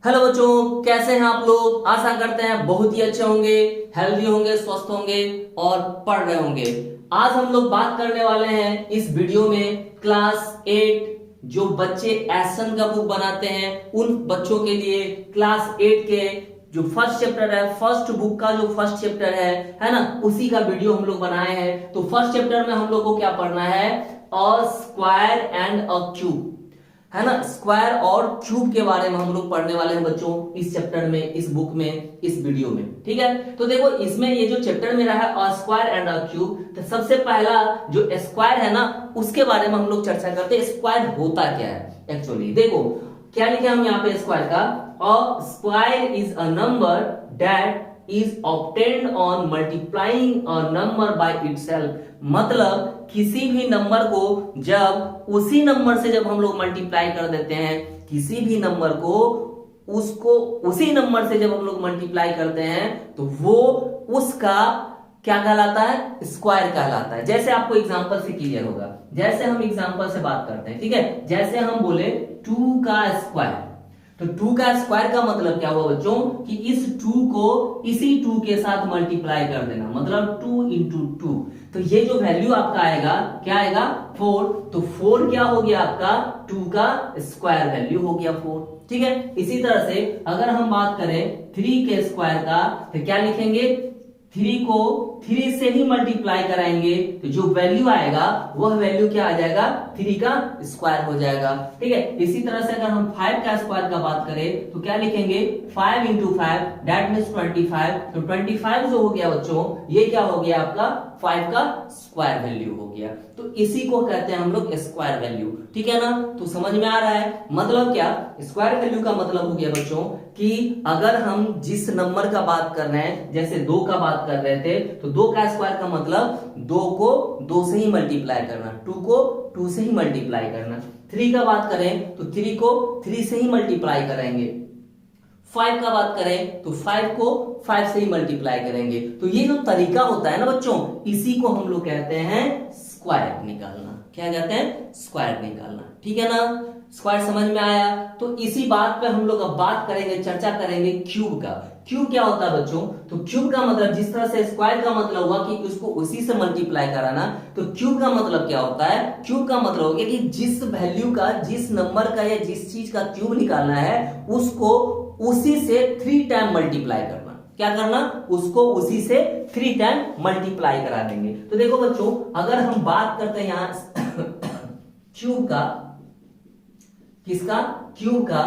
Hello बच्चों, कैसे हैं आप लोग। आशा करते हैं बहुत ही अच्छे होंगे, हेल्दी होंगे, स्वस्थ होंगे और पढ़ रहे होंगे। आज हम लोग बात करने वाले हैं इस वीडियो में क्लास 8 जो बच्चे एसन का बुक बनाते हैं उन बच्चों के लिए क्लास 8 के जो फर्स्ट चैप्टर है, फर्स्ट बुक का जो फर्स्ट चैप्टर है ना, उसी का वीडियो हम लोग बनाए हैं। तो फर्स्ट चैप्टर में हम लोग को क्या पढ़ना है, a square and a cube, है ना। स्क्वायर और क्यूब के बारे में हम लोग पढ़ने वाले हैं बच्चों इस चैप्टर में, इस बुक में, इस वीडियो में। ठीक है, तो देखो इसमें ये जो चैप्टर मेरा है a square and a cube, तो सबसे पहला जो स्क्वायर है ना उसके बारे में हम लोग चर्चा करते हैं। स्क्वायर होता क्या है एक्चुअली। देखो क्या लिखे हम यहाँ पे स्क्वायर का, a square is a number that is obtained on multiplying a number by itself. मतलब किसी भी नंबर को जब उसी नंबर से जब हम लोग मल्टीप्लाई कर देते हैं, किसी भी नंबर को उसको उसी नंबर से जब हम लोग मल्टीप्लाई करते हैं तो वो उसका क्या कहलाता है, स्क्वायर कहलाता है। जैसे आपको एग्जांपल से क्लियर होगा, जैसे हम एग्जांपल से बात करते हैं। ठीक है, जैसे हम बोले 2 का स्क्वायर, तो 2 का स्क्वायर का मतलब क्या हुआ बच्चों कि इस 2 को इसी 2 के साथ मल्टीप्लाई कर देना, मतलब 2 इंटू 2। तो ये जो वैल्यू आपका आएगा क्या आएगा, 4। तो 4 क्या हो गया आपका, 2 का स्क्वायर वैल्यू हो गया 4। ठीक है, इसी तरह से अगर हम बात करें 3 के स्क्वायर का, तो क्या लिखेंगे, 3 को 3 से ही मल्टीप्लाई कराएंगे तो जो वैल्यू आएगा वह वैल्यू क्या आ जाएगा, 3 का स्क्वायर हो जाएगा। ठीक है, इसी तरह से अगर हम 5 का स्क्वायर का बात करें तो क्या लिखेंगे, 5 इंटू 5 दैट मीन्स 25। तो 25 जो हो गया बच्चों, ये क्या हो गया आपका 5 का स्क्वायर वैल्यू हो गया। तो इसी को कहते हैं हम लोग स्क्वायर वैल्यू। ठीक है ना, तो समझ में आ रहा है मतलब क्या, स्क्वायर वैल्यू का मतलब हो गया बच्चों कि अगर हम जिस नंबर का बात कर रहे हैं, जैसे 2 का बात कर रहे थे, तो 2 का स्क्वायर का मतलब 2 को 2 से ही मल्टीप्लाई करना, 2 को 2 से ही मल्टीप्लाई करना। 3 का बात करें तो 3 को 3 से ही मल्टीप्लाई करेंगे। 5 का बात करें तो 5 को 5 से ही मल्टीप्लाई करेंगे। तो ये जो तरीका होता है ना बच्चों, इसी को हम लोग कहते हैं स्क्वायर निकालना। क्या कहते हैं, स्क्वायर निकालना। ठीक है ना, स्क्वायर समझ में आया। तो इसी बात पे हम लोग अब बात करेंगे, चर्चा करेंगे क्यूब का। क्यूब क्या होता है बच्चों, तो क्यूब का मतलब जिस तरह से स्क्वायर का मतलब हुआ कि उसको उसी से मल्टीप्लाई कराना, तो क्यूब का मतलब क्या होता है, क्यूब का मतलब हो गया कि जिस वैल्यू का, जिस नंबर का या जिस चीज का क्यूब निकालना है उसको उसी से 3 टाइम मल्टीप्लाई करना। क्या करना, उसको उसी से 3 टाइम मल्टीप्लाई करा देंगे। तो देखो बच्चों, अगर हम बात करते हैं यहां क्यूब का, किसका, क्यूब का,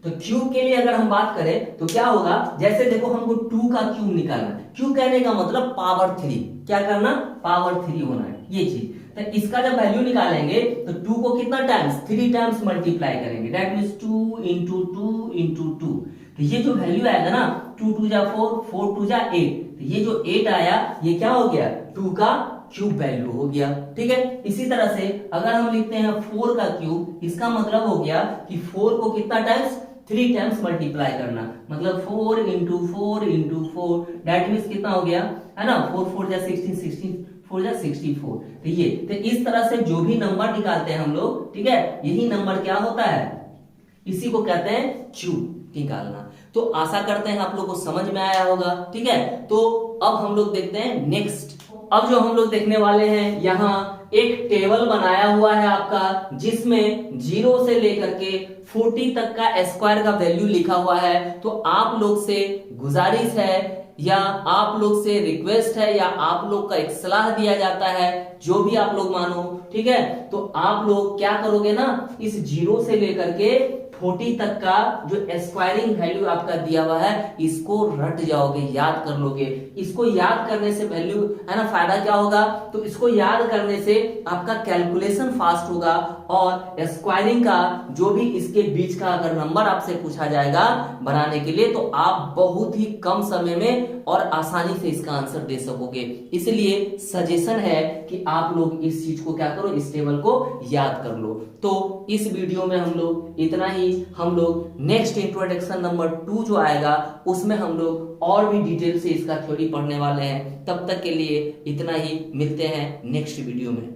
तो क्यूब के लिए अगर हम बात करें तो क्या होगा, जैसे देखो हमको 2 का क्यूब निकालना है। क्यूब कहने का मतलब पावर 3, क्या करना, पावर 3 होना है ये चीज। तो इसका जब वैल्यू निकालेंगे तो 2 को कितना टाइम्स, 3 टाइम्स मल्टीप्लाई करेंगे, दैट मींस 2 इंटू 2 इंटू 2। तो ये जो वैल्यू आएगा ना, 2 2 जा 4, 4 2 जा 8, तो ये जो 8 आया ये क्या हो गया, 2 का क्यूब वैल्यू हो गया। ठीक है, इसी तरह से अगर हम लिखते हैं 4 का क्यूब, इसका मतलब हो गया कि 4 को कितना टाइम्स, 3 टाइम्स मल्टीप्लाई करना, मतलब 4 इंटू 4 इंटू 4, दैट मीन्स कितना हो गया, है ना, 4 4 जा 16, 16 4 जा 64। तो ये, तो इस तरह से जो भी नंबर निकालते हैं हम लोग, ठीक है, यही नंबर क्या होता है, इसी को कहते हैं क्यूब निकालना। तो आशा करते हैं आप लोग को समझ में आया होगा। ठीक है, तो अब हम लोग देखते हैं नेक्स्ट। अब जो हम लोग देखने वाले हैं, यहाँ एक टेबल बनाया हुआ है आपका, जिसमें 0 से लेकर के 40 तक का स्क्वायर का वैल्यू लिखा हुआ है। तो आप लोग से गुजारिश है या आप लोग से रिक्वेस्ट है या आप लोग का एक सलाह दिया जाता है, जो भी आप लोग मानो, ठीक है, तो आप लोग क्या करोगे ना, इस 0 से लेकर के 40 तक का जो स्क्वायरिंग वैल्यू आपका दिया हुआ है इसको रट जाओगे, याद कर लोगे। इसको याद करने से वैल्यू, है ना, फायदा क्या होगा, तो इसको याद करने से आपका कैलकुलेशन फास्ट होगा और स्क्वायरिंग का जो भी इसके बीच का अगर नंबर आपसे पूछा जाएगा बनाने के लिए, तो आप बहुत ही कम समय में और आसानी से इसका आंसर दे सकोगे। इसलिए सजेशन है कि आप लोग इस चीज को क्या करो, इस टेबल को याद कर लो। तो इस वीडियो में हम लोग इतना ही। हम लोग नेक्स्ट इंट्रोडक्शन नंबर 2 जो आएगा उसमें हम लोग और भी डिटेल से इसका थ्योरी पढ़ने वाले हैं। तब तक के लिए इतना ही, मिलते हैं नेक्स्ट वीडियो में।